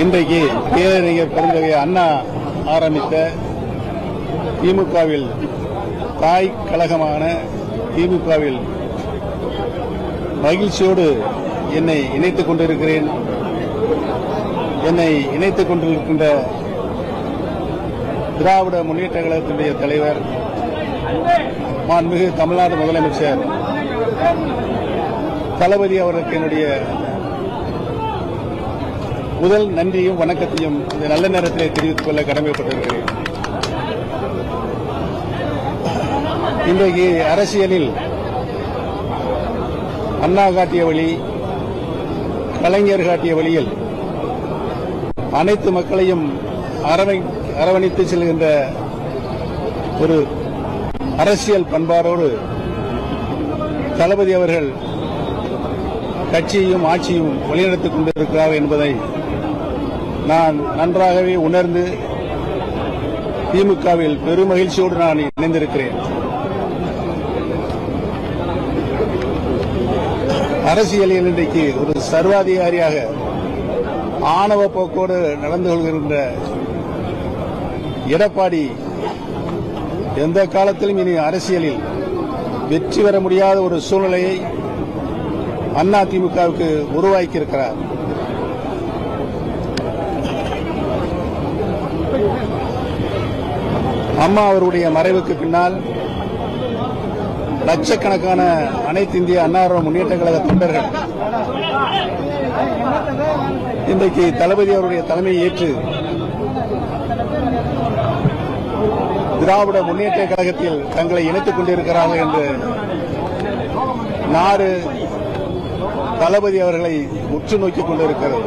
இன்றைக்கு பேரறிஞர் பெருந்தகை அண்ணா ஆரம்பித்த திமுகவில் தாய் கழகமான திமுகவில் மகிழ்ச்சியோடு என்னை இணைத்துக் கொண்டிருக்கிறேன். என்னை இணைத்துக் கொண்டிருக்கின்ற திராவிட முன்னேற்ற கழகத்தினுடைய தலைவர் மாண்புமிகு தமிழ்நாடு முதலமைச்சர் தளபதி அவர்களுக்கு என்னுடைய முதல் நன்றியும் வணக்கத்தையும் இந்த நல்ல நேரத்திலே தெரிவித்துக் கொள்ள கடமைப்பட்டிருக்கிறேன். இன்றைக்கு அரசியலில் அண்ணா காட்டிய வழி, கலைஞர் காட்டிய வழியில் அனைத்து மக்களையும் அரவணைத்து செல்கின்ற ஒரு அரசியல் பண்பாடோடு தளபதி அவர்கள் கட்சியையும் ஆட்சியும் வழிநடத்திக் கொண்டிருக்கிறார் என்பதை நான் நன்றாகவே உணர்ந்து திமுகவில் பெருமகிழ்ச்சியோடு நான் இணைந்திருக்கிறேன். அரசியலில் இன்றைக்கு ஒரு சர்வாதிகாரியாக ஆணவ போக்கோடு நடந்து கொள்கின்ற எடப்பாடி எந்த காலத்திலும் இனி அரசியலில் வெற்றி பெற முடியாத ஒரு சூழ்நிலையை அதிமுகவுக்கு உருவாக்கியிருக்கிறார். அம்மா அவருடைய மறைவுக்கு பின்னால் லட்சக்கணக்கான அனைத்து இந்திய அண்ணா முன்னேற்ற கழக தொண்டர்கள் இன்றைக்கு தளபதி அவருடைய தலைமையை ஏற்று திராவிட முன்னேற்ற கழகத்தில் தங்களை இணைத்துக் கொண்டிருக்கிறார்கள் என்று நாடு தளபதி அவர்களை உற்று நோக்கிக் கொண்டிருக்கிறது.